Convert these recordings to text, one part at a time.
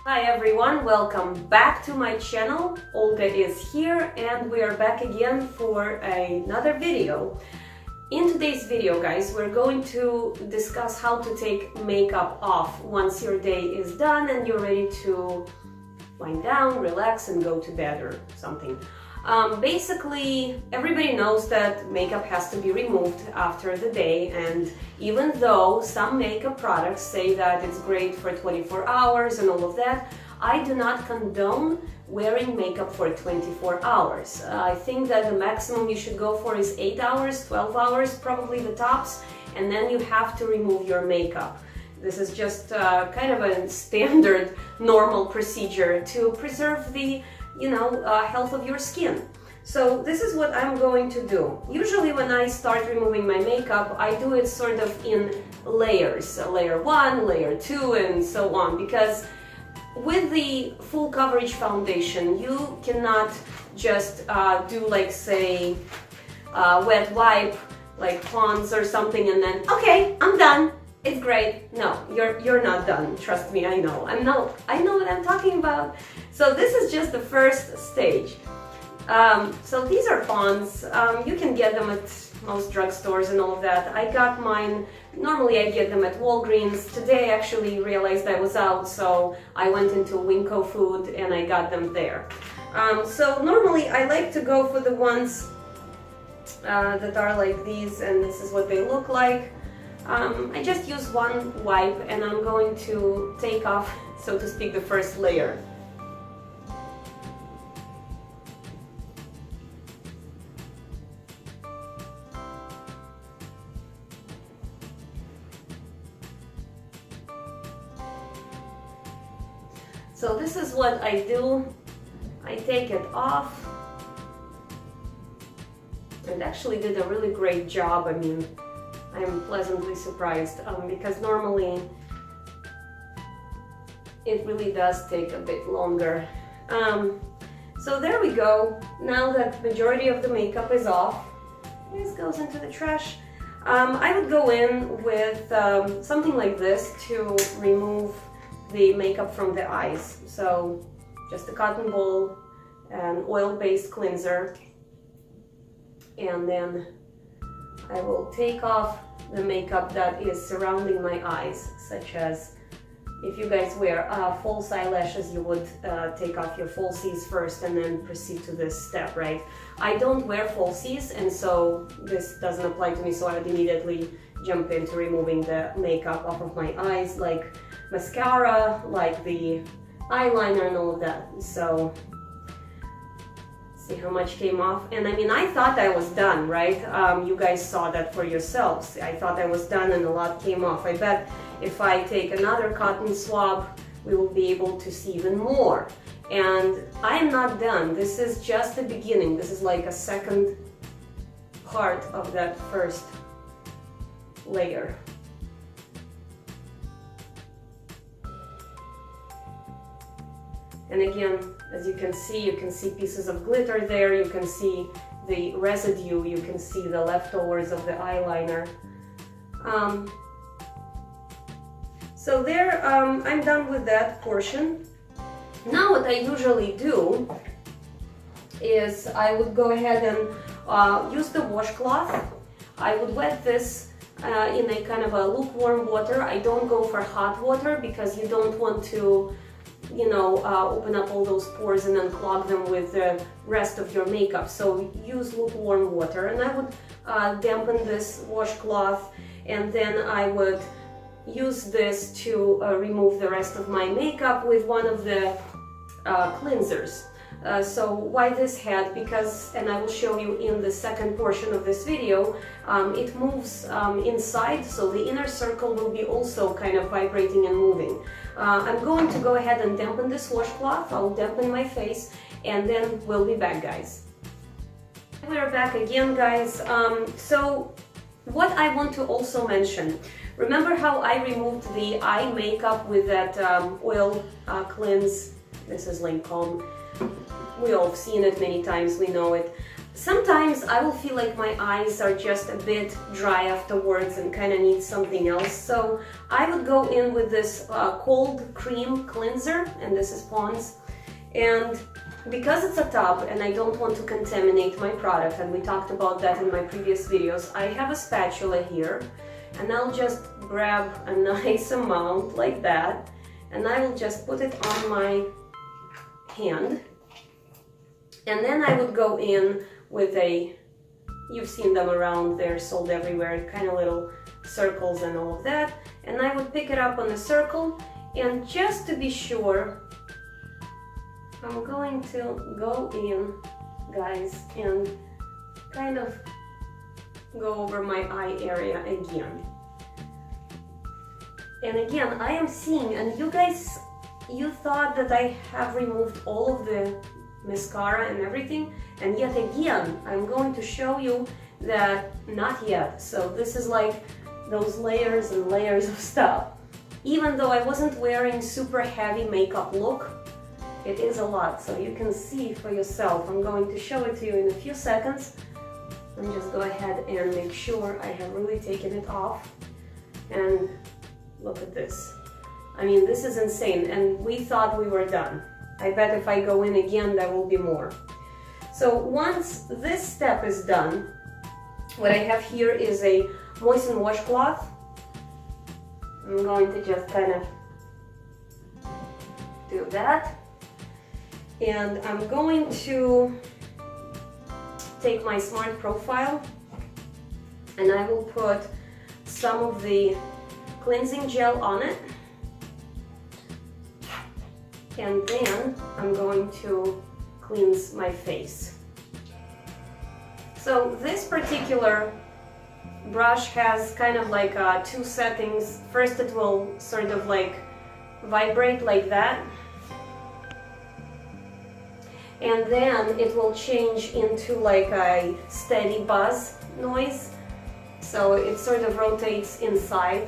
Hi everyone, welcome back to my channel. Olga is here and we are back again for another video. In today's video, guys, we're going to discuss how to take makeup off once your day is done and you're ready to wind down, relax and go to bed or something. Basically, everybody knows that makeup has to be removed after the day, and even though some makeup products say that it's great for 24 hours and all of that, I do not condone wearing makeup for 24 hours. I think that the maximum you should go for is 8 hours, 12 hours, probably the tops, and then you have to remove your makeup. This is just kind of a standard, normal procedure to preserve the health of your skin. So this is what I'm going to do. Usually when I start removing my makeup, I do it sort of in layers, layer 1, layer 2 and so on, because with the full coverage foundation you cannot just do like say wet wipe like Pond's or something and then okay, I'm done. It's great. No, you're not done. Trust me, I know. I know what I'm talking about. So this is just the first stage. So these are Pond's. You can get them at most drugstores and all of that. I got mine. Normally I get them at Walgreens. Today I actually realized I was out, so I went into Winco Food and I got them there. So normally I like to go for the ones that are like these, and this is what they look like. I just use one wipe and I'm going to take off, so to speak, the first layer. So this is what I do. I take it off. And actually did a really great job. I mean, I'm pleasantly surprised because normally it really does take a bit longer. So there we go. Now that majority of the makeup is off, this goes into the trash. I would go in with something like this to remove the makeup from the eyes. So just a cotton ball, an oil-based cleanser, and then I will take off the makeup that is surrounding my eyes, such as if you guys wear false eyelashes, you would take off your falsies first and then proceed to this step, right? I don't wear falsies, and so this doesn't apply to me, so I would immediately jump into removing the makeup off of my eyes, like mascara, like the eyeliner and all of that. So see how much came off. And I mean, I thought I was done, right? You guys saw that for yourselves. I thought I was done and a lot came off. I bet if I take another cotton swab, we will be able to see even more. And I'm not done. This is just the beginning. This is like a second part of that first layer. And again, as you can see pieces of glitter there, you can see the residue, you can see the leftovers of the eyeliner. So there, I'm done with that portion. Now what I usually do is I would go ahead and use the washcloth. I would wet this in a kind of a lukewarm water. I don't go for hot water because you don't want to open up all those pores and then clog them with the rest of your makeup. So use lukewarm water, and I would dampen this washcloth, and then I would use this to remove the rest of my makeup with one of the cleansers. So why this head? Because, and I will show you in the second portion of this video, it moves inside, so the inner circle will be also kind of vibrating and moving. I'm going to go ahead and dampen this washcloth. I'll dampen my face and then we'll be back, guys. We're back again, guys. So what I want to also mention, remember how I removed the eye makeup with that oil cleanse? This is Lancôme. We all have seen it many times, we know it. Sometimes I will feel like my eyes are just a bit dry afterwards and kind of need something else. So I would go in with this cold cream cleanser, and this is Pond's. And because it's a tub and I don't want to contaminate my product, and we talked about that in my previous videos, I have a spatula here, and I'll just grab a nice amount like that, and I will just put it on my hand. And then I would go in with you've seen them around, they're sold everywhere, kind of little circles and all of that. And I would pick it up on the circle, and just to be sure, I'm going to go in, guys, and kind of go over my eye area again. And again, I am seeing, and you guys, you thought that I have removed all of the mascara and everything, and yet again I'm going to show you that not yet. So this is like those layers and layers of stuff. Even though I wasn't wearing super heavy makeup look, it is a lot, so you can see for yourself. I'm going to show it to you in a few seconds. And just go ahead and make sure I have really taken it off. And look at this. I mean, this is insane, and we thought we were done. I bet if I go in again, there will be more. So once this step is done, what I have here is a moistened washcloth. I'm going to just kind of do that. And I'm going to take my Smart Profile, and I will put some of the cleansing gel on it. And then I'm going to cleanse my face. So this particular brush has kind of like two settings. First, it will sort of like vibrate like that, and then it will change into like a steady buzz noise. So it sort of rotates inside.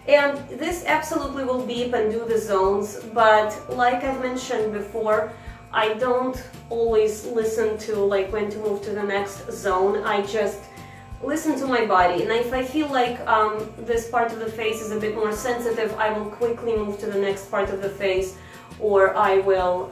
And this absolutely will beep and do the zones, but like I've mentioned before, I don't always listen to like when to move to the next zone. I just listen to my body, and if I feel like this part of the face is a bit more sensitive, I will quickly move to the next part of the face, or I will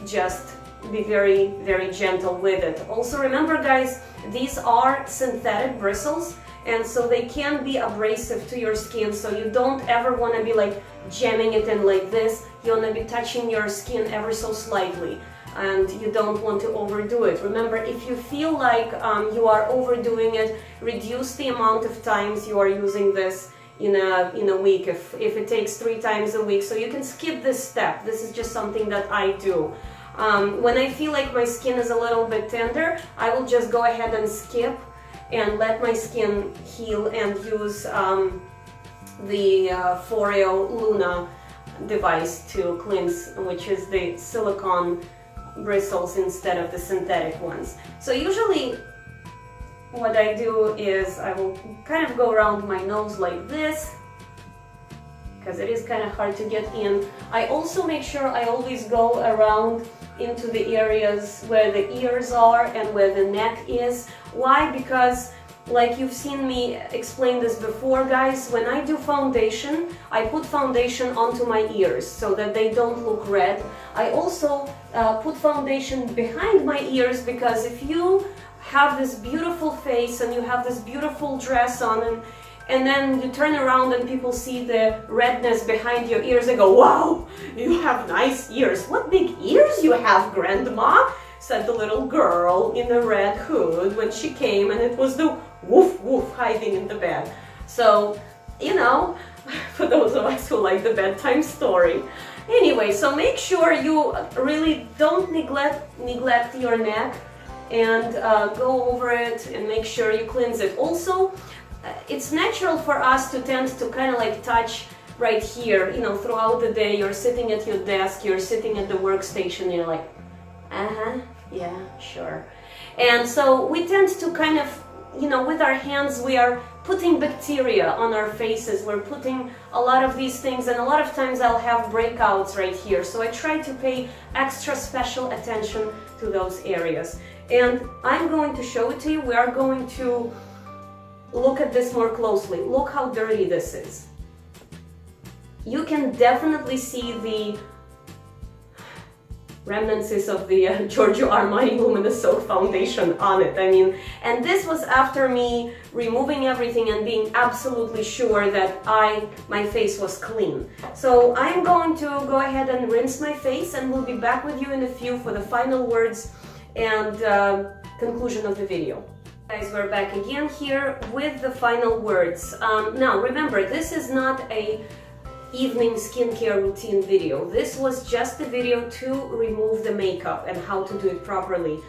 just be very, very gentle with it. Also remember, guys, these are synthetic bristles, and so they can be abrasive to your skin, so you don't ever want to be like jamming it in like this. You want to be touching your skin ever so slightly, and you don't want to overdo it. Remember, if you feel like you are overdoing it, reduce the amount of times you are using this in a week, if it takes 3 times a week. So you can skip this step. This is just something that I do. When I feel like my skin is a little bit tender, I will just go ahead and skip and let my skin heal and use the Foreo Luna device to cleanse, which is the silicone bristles instead of the synthetic ones. So usually what I do is I will kind of go around my nose like this, because it is kind of hard to get in. I also make sure I always go around into the areas where the ears are and where the neck is. Why? Because like you've seen me explain this before, guys, when I do foundation, I put foundation onto my ears so that they don't look red. I also put foundation behind my ears, because if you have this beautiful face and you have this beautiful dress on, and then you turn around and people see the redness behind your ears, they go, "Wow, you have nice ears. What big ears you have, Grandma," said the little girl in the red hood when she came, and it was the woof woof hiding in the bed. So, you know, for those of us who like the bedtime story. Anyway, so make sure you really don't neglect your neck, and go over it and make sure you cleanse it. Also, it's natural for us to tend to kind of like touch right here, you know, throughout the day. You're sitting at your desk, you're sitting at the workstation, you're like, yeah, sure. And so we tend to kind of, you know, with our hands we are putting bacteria on our faces, we're putting a lot of these things, and a lot of times I'll have breakouts right here. So I try to pay extra special attention to those areas. And I'm going to show it to you. We are going to look at this more closely. Look how dirty this is. You can definitely see the remnants of the Giorgio Armani Luminous Soap Foundation on it. I mean, and this was after me removing everything and being absolutely sure that my face was clean. So I'm going to go ahead and rinse my face, and we'll be back with you in a few for the final words and conclusion of the video. Guys, we're back again here with the final words. Now remember, this is not a evening skincare routine video. This was just a video to remove the makeup and how to do it properly.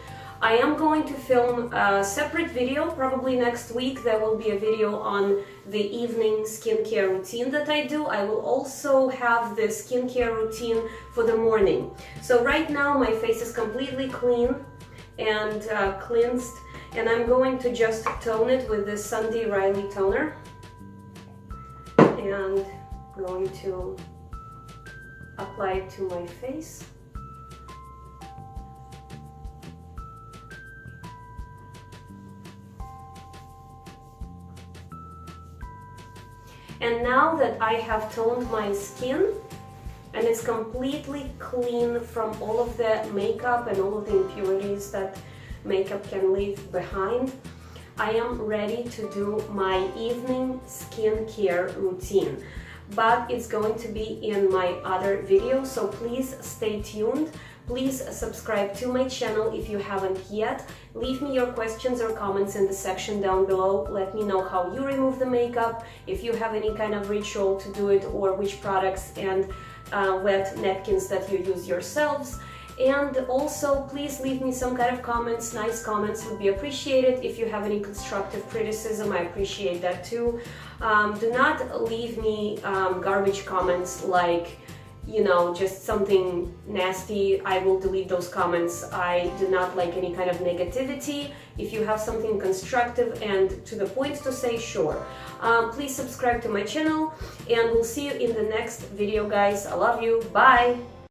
I am going to film a separate video, probably next week. There will be a video on the evening skincare routine that I do. I will also have the skincare routine for the morning. So right now my face is completely clean and cleansed, and I'm going to just tone it with this Sunday Riley toner, and going to apply it to my face. And now that I have toned my skin and it's completely clean from all of the makeup and all of the impurities that makeup can leave behind, I am ready to do my evening skincare routine. But it's going to be in my other video, so please stay tuned. Please subscribe to my channel if you haven't yet. Leave me your questions or comments in the section down below. Let me know how you remove the makeup, if you have any kind of ritual to do it, or which products and wet napkins that you use yourselves. And also, please leave me some kind of comments. Nice comments would be appreciated. If you have any constructive criticism, I appreciate that too. Do not leave me garbage comments like, you know, just something nasty. I will delete those comments. I do not like any kind of negativity. If you have something constructive and to the point to say, sure. Please subscribe to my channel, and we'll see you in the next video, guys. I love you. Bye.